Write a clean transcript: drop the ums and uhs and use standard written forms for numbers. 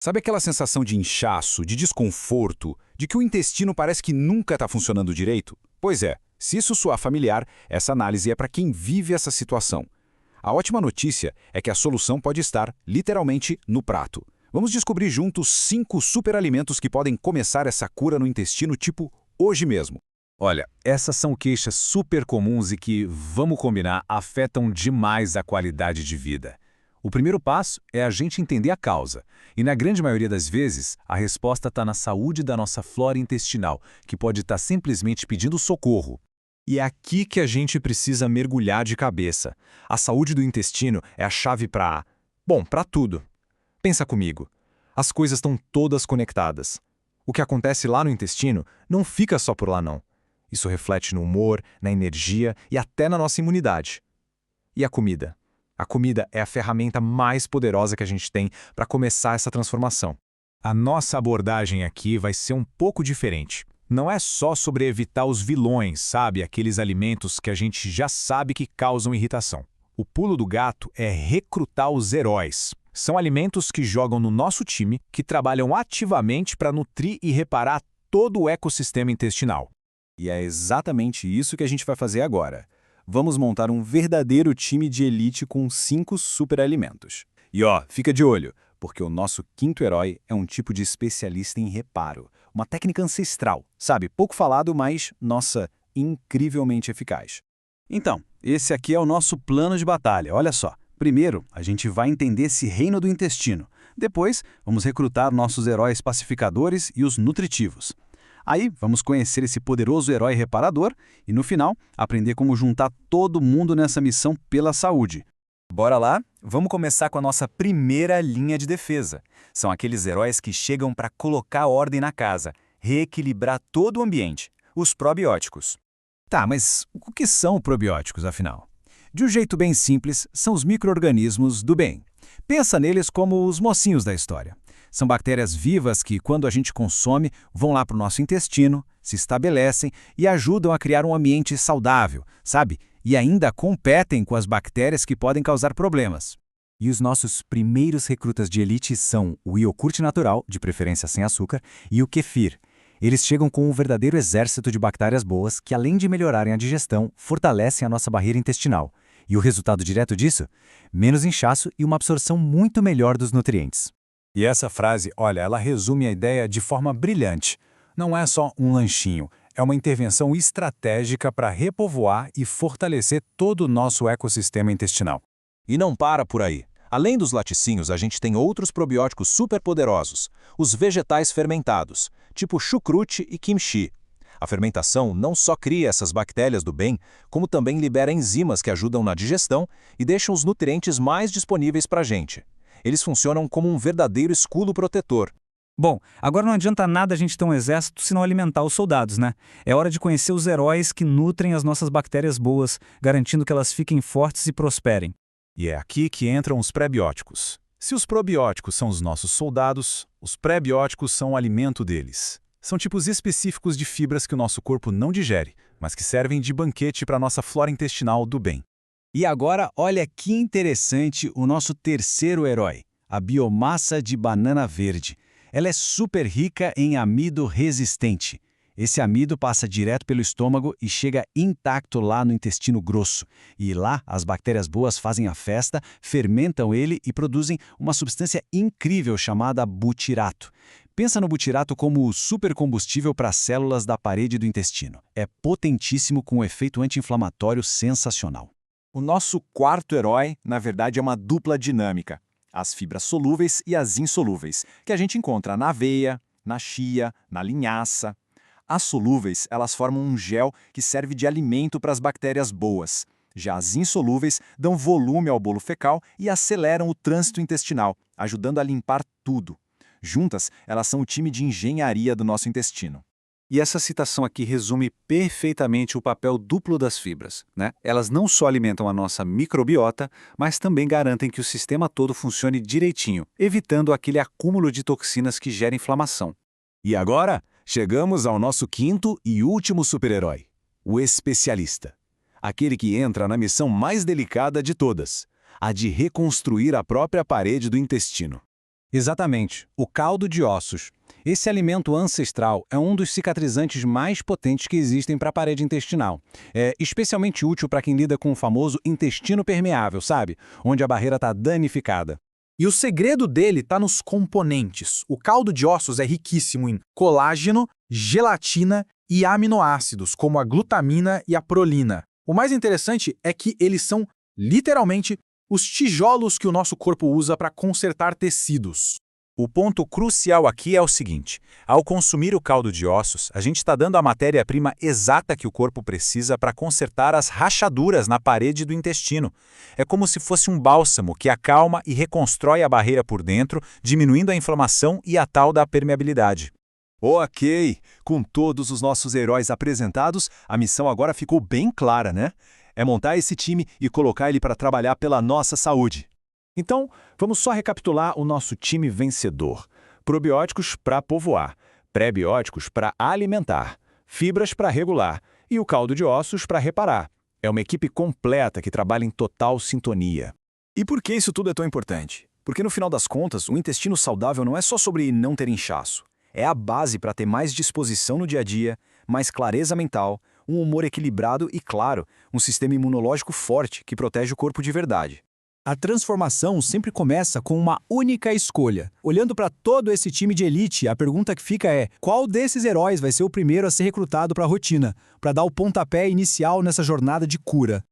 Sabe aquela sensação de inchaço, de desconforto, de que o intestino parece que nunca está funcionando direito? Pois é, se isso soar familiar, essa análise é para quem vive essa situação. A ótima notícia é que a solução pode estar, literalmente, no prato. Vamos descobrir juntos 5 superalimentos que podem começar essa cura no intestino, tipo, hoje mesmo. Olha, essas são queixas super comuns e que, vamos combinar, afetam demais a qualidade de vida. O primeiro passo é a gente entender a causa. E na grande maioria das vezes, a resposta está na saúde da nossa flora intestinal, que pode estar simplesmente pedindo socorro. E é aqui que a gente precisa mergulhar de cabeça. A saúde do intestino é a chave para... Bom, para tudo. Pensa comigo. As coisas estão todas conectadas. O que acontece lá no intestino não fica só por lá não. Isso reflete no humor, na energia e até na nossa imunidade. E a comida? A comida é a ferramenta mais poderosa que a gente tem para começar essa transformação. A nossa abordagem aqui vai ser um pouco diferente. Não é só sobre evitar os vilões, sabe? Aqueles alimentos que a gente já sabe que causam irritação. O pulo do gato é recrutar os heróis. São alimentos que jogam no nosso time, que trabalham ativamente para nutrir e reparar todo o ecossistema intestinal. E é exatamente isso que a gente vai fazer agora. Vamos montar um verdadeiro time de elite com 5 superalimentos. E fica de olho, porque o nosso quinto herói é um tipo de especialista em reparo. Uma técnica ancestral, sabe? Pouco falado, mas, nossa, incrivelmente eficaz. Então, esse aqui é o nosso plano de batalha, olha só. Primeiro, a gente vai entender esse reino do intestino. Depois, vamos recrutar nossos heróis pacificadores e os nutritivos. Aí, vamos conhecer esse poderoso herói reparador e, no final, aprender como juntar todo mundo nessa missão pela saúde. Bora lá? Vamos começar com a nossa primeira linha de defesa. São aqueles heróis que chegam para colocar ordem na casa, reequilibrar todo o ambiente, os probióticos. Tá, mas o que são probióticos, afinal? De um jeito bem simples, são os micro-organismos do bem. Pensa neles como os mocinhos da história. São bactérias vivas que, quando a gente consome, vão lá para o nosso intestino, se estabelecem e ajudam a criar um ambiente saudável, sabe? E ainda competem com as bactérias que podem causar problemas. E os nossos primeiros recrutas de elite são o iogurte natural, de preferência sem açúcar, e o kefir. Eles chegam com um verdadeiro exército de bactérias boas que, além de melhorarem a digestão, fortalecem a nossa barreira intestinal. E o resultado direto disso? Menos inchaço e uma absorção muito melhor dos nutrientes. E essa frase, olha, ela resume a ideia de forma brilhante. Não é só um lanchinho, é uma intervenção estratégica para repovoar e fortalecer todo o nosso ecossistema intestinal. E não para por aí. Além dos laticínios, a gente tem outros probióticos superpoderosos, os vegetais fermentados, tipo chucrute e kimchi. A fermentação não só cria essas bactérias do bem, como também libera enzimas que ajudam na digestão e deixam os nutrientes mais disponíveis para a gente. Eles funcionam como um verdadeiro escudo protetor. Bom, agora não adianta nada a gente ter um exército se não alimentar os soldados, né? É hora de conhecer os heróis que nutrem as nossas bactérias boas, garantindo que elas fiquem fortes e prosperem. E é aqui que entram os pré-bióticos. Se os probióticos são os nossos soldados, os pré-bióticos são o alimento deles. São tipos específicos de fibras que o nosso corpo não digere, mas que servem de banquete para a nossa flora intestinal do bem. E agora, olha que interessante o nosso terceiro herói, a biomassa de banana verde. Ela é super rica em amido resistente. Esse amido passa direto pelo estômago e chega intacto lá no intestino grosso. E lá, as bactérias boas fazem a festa, fermentam ele e produzem uma substância incrível chamada butirato. Pensa no butirato como o supercombustível para as células da parede do intestino. É potentíssimo com um efeito anti-inflamatório sensacional. O nosso quarto herói, na verdade, é uma dupla dinâmica. As fibras solúveis e as insolúveis, que a gente encontra na aveia, na chia, na linhaça. As solúveis, elas formam um gel que serve de alimento para as bactérias boas. Já as insolúveis dão volume ao bolo fecal e aceleram o trânsito intestinal, ajudando a limpar tudo. Juntas, elas são o time de engenharia do nosso intestino. E essa citação aqui resume perfeitamente o papel duplo das fibras, né? Elas não só alimentam a nossa microbiota, mas também garantem que o sistema todo funcione direitinho, evitando aquele acúmulo de toxinas que gera inflamação. E agora, chegamos ao nosso quinto e último super-herói, o especialista. Aquele que entra na missão mais delicada de todas, a de reconstruir a própria parede do intestino. Exatamente, o caldo de ossos. Esse alimento ancestral é um dos cicatrizantes mais potentes que existem para a parede intestinal. É especialmente útil para quem lida com o famoso intestino permeável, sabe? Onde a barreira está danificada. E o segredo dele está nos componentes. O caldo de ossos é riquíssimo em colágeno, gelatina e aminoácidos, como a glutamina e a prolina. O mais interessante é que eles são, literalmente, os tijolos que o nosso corpo usa para consertar tecidos. O ponto crucial aqui é o seguinte: ao consumir o caldo de ossos, a gente está dando a matéria-prima exata que o corpo precisa para consertar as rachaduras na parede do intestino. É como se fosse um bálsamo que acalma e reconstrói a barreira por dentro, diminuindo a inflamação e a tal da permeabilidade. Ok, com todos os nossos heróis apresentados, a missão agora ficou bem clara, né? É montar esse time e colocar ele para trabalhar pela nossa saúde. Então, vamos só recapitular o nosso time vencedor. Probióticos para povoar, pré-bióticos para alimentar, fibras para regular e o caldo de ossos para reparar. É uma equipe completa que trabalha em total sintonia. E por que isso tudo é tão importante? Porque no final das contas, o intestino saudável não é só sobre não ter inchaço. É a base para ter mais disposição no dia a dia, mais clareza mental, um humor equilibrado e, claro, um sistema imunológico forte que protege o corpo de verdade. A transformação sempre começa com uma única escolha. Olhando para todo esse time de elite, a pergunta que fica é: qual desses heróis vai ser o primeiro a ser recrutado para a rotina, para dar o pontapé inicial nessa jornada de cura?